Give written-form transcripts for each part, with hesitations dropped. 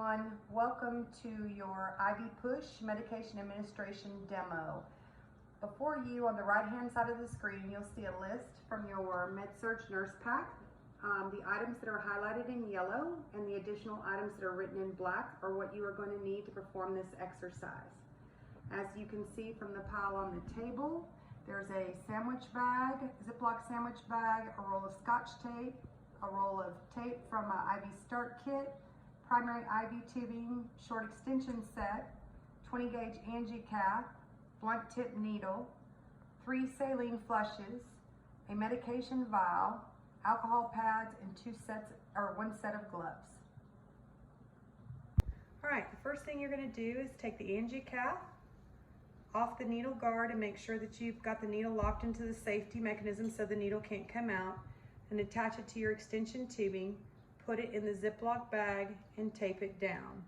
everyone. Welcome to your IV Push medication administration demo. Before you, on the right hand side of the screen, you'll see a list from your MedSurg Nurse Pack. The items that are highlighted in yellow and the additional items that are written in black are what you are going to need to perform this exercise. As you can see from the pile on the table, there's a sandwich bag, Ziploc sandwich bag, a roll of Scotch tape, a roll of tape from an IV start kit, primary IV tubing, short extension set, 20 gauge angiocath, blunt tip needle, 3 saline flushes, a medication vial, alcohol pads, and 1 set of gloves. All right, the first thing you're going to do is take the angiocath off the needle guard and make sure that you've got the needle locked into the safety mechanism so the needle can't come out, and attach it to your extension tubing, put it in the Ziploc bag, and tape it down.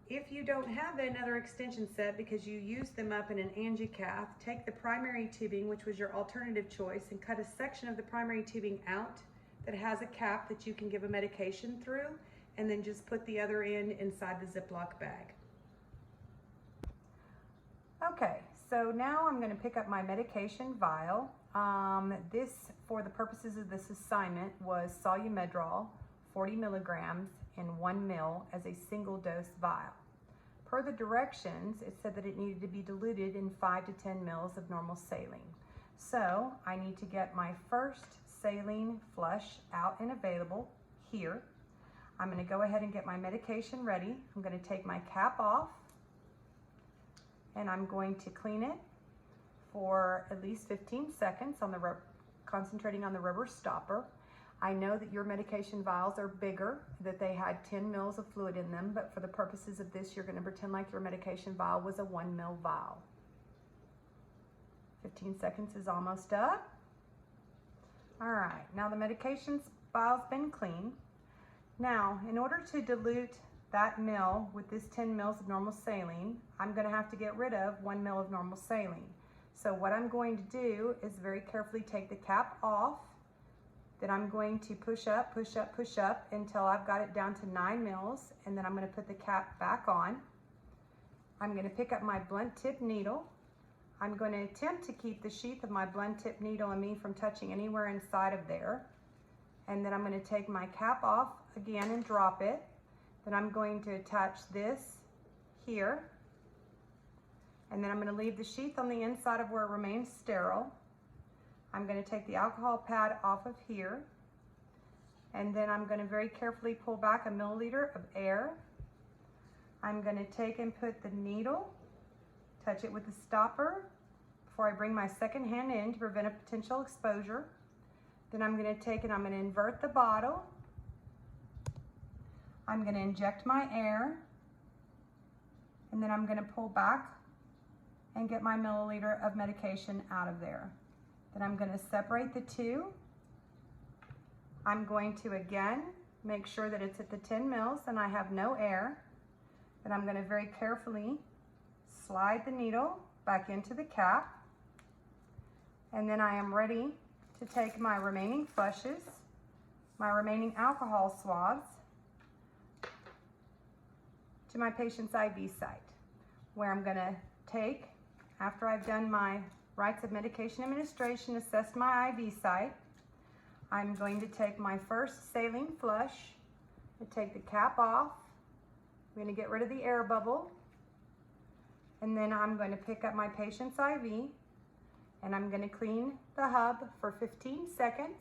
If you don't have another extension set because you used them up in an angiocath, take the primary tubing, which was your alternative choice, and cut a section of the primary tubing out that has a cap that you can give a medication through, and then just put the other end inside the Ziploc bag. Okay, so now I'm going to pick up my medication vial. This, for the purposes of this assignment, was Solu-Medrol, 40 milligrams in 1 ml as a single dose vial. Per the directions, it said that it needed to be diluted in 5 to 10 mils of normal saline. So I need to get my first saline flush out and available here. I'm going to go ahead and get my medication ready. I'm going to take my cap off, and I'm going to clean it for at least 15 seconds on the concentrating on the rubber stopper. I know that your medication vials are bigger, that they had 10 mils of fluid in them, but for the purposes of this, you're going to pretend like your medication vial was a 1 ml vial. 15 seconds is almost up. All right, now the medication vial's been cleaned. Now, in order to dilute that ml with this 10 mils of normal saline, I'm going to have to get rid of 1 ml of normal saline. So what I'm going to do is very carefully take the cap off. Then I'm going to push up, push up, push up until I've got it down to 9 mils, and then I'm going to put the cap back on. I'm going to pick up my blunt tip needle. I'm going to attempt to keep the sheath of my blunt tip needle and me from touching anywhere inside of there. And then I'm going to take my cap off again and drop it. Then I'm going to attach this here. And then I'm going to leave the sheath on the inside of where it remains sterile. I'm going to take the alcohol pad off of here. And then I'm going to very carefully pull back a milliliter of air. I'm going to take and put the needle, touch it with the stopper before I bring my second hand in to prevent a potential exposure. Then I'm going to take and I'm going to invert the bottle. I'm going to inject my air. And then I'm going to pull back and get my milliliter of medication out of there. Then I'm going to separate the two. I'm going to again make sure that it's at the 10 mils and I have no air. Then I'm going to very carefully slide the needle back into the cap. And then I am ready to take my remaining flushes, my remaining alcohol swabs, to my patient's IV site, where I'm going to take, after I've done my rites of medication administration, assessed my IV site, I'm going to take my first saline flush and take the cap off. I'm going to get rid of the air bubble, and then I'm going to pick up my patient's IV and I'm going to clean the hub for 15 seconds.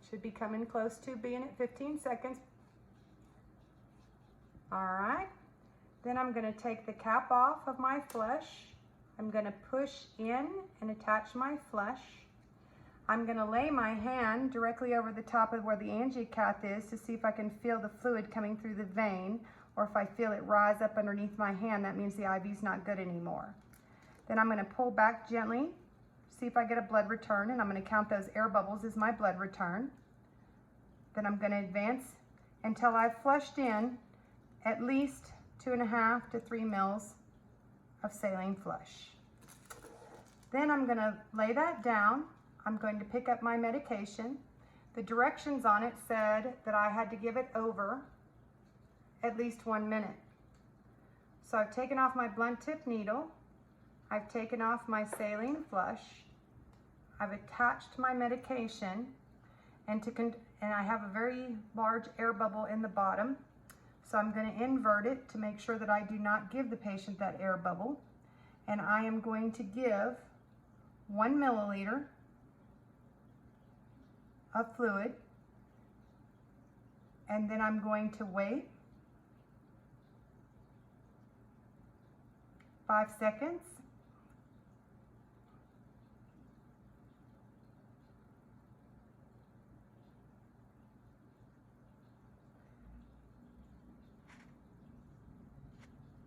Should be coming close to being at 15 seconds. All right, then I'm going to take the cap off of my flush. I'm going to push in and attach my flush. I'm going to lay my hand directly over the top of where the angiocath is to see if I can feel the fluid coming through the vein, or if I feel it rise up underneath my hand, that means the IV is not good anymore. Then I'm going to pull back gently, see if I get a blood return, and I'm going to count those air bubbles as my blood return. Then I'm going to advance until I've flushed in at least 2.5 to 3 mils of saline flush. Then I'm going to lay that down. I'm going to pick up my medication. The directions on it said that I had to give it over at least 1 minute. So I've taken off my blunt tip needle. I've taken off my saline flush. I've attached my medication, and I have a very large air bubble in the bottom. So I'm going to invert it to make sure that I do not give the patient that air bubble. And I am going to give 1 milliliter of fluid, and then I'm going to wait 5 seconds.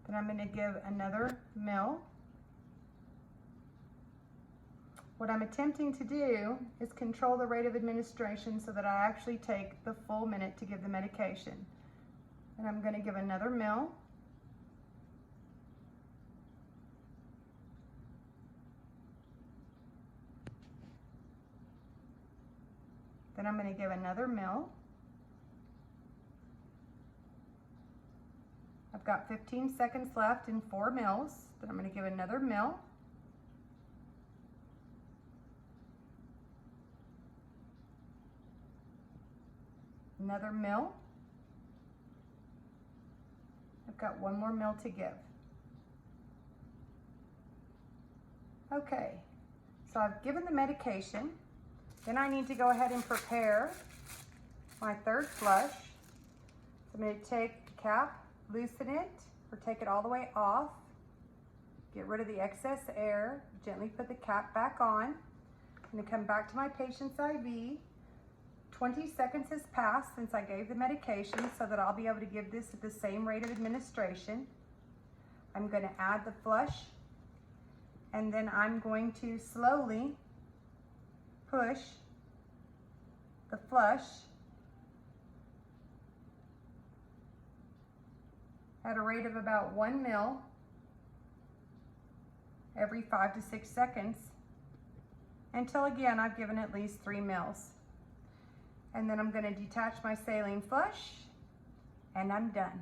Then I'm going to give another mill. What I'm attempting to do is control the rate of administration so that I actually take the full minute to give the medication. And I'm going to give another mill. Then I'm going to give another mill. I've got 15 seconds left in 4 mills. Then I'm going to give another mill. Another mill. I've got 1 more mill to give. Okay, so I've given the medication. Then I need to go ahead and prepare my 3rd flush. So I'm going to take the cap, loosen it, or take it all the way off. Get rid of the excess air. Gently put the cap back on. I'm going to come back to my patient's IV. 20 seconds has passed since I gave the medication, so that I'll be able to give this at the same rate of administration. I'm going to add the flush, and then I'm going to slowly push the flush at a rate of about 1 ml every 5 to 6 seconds until, again, I've given at least 3 mils. And then I'm going to detach my saline flush, and I'm done.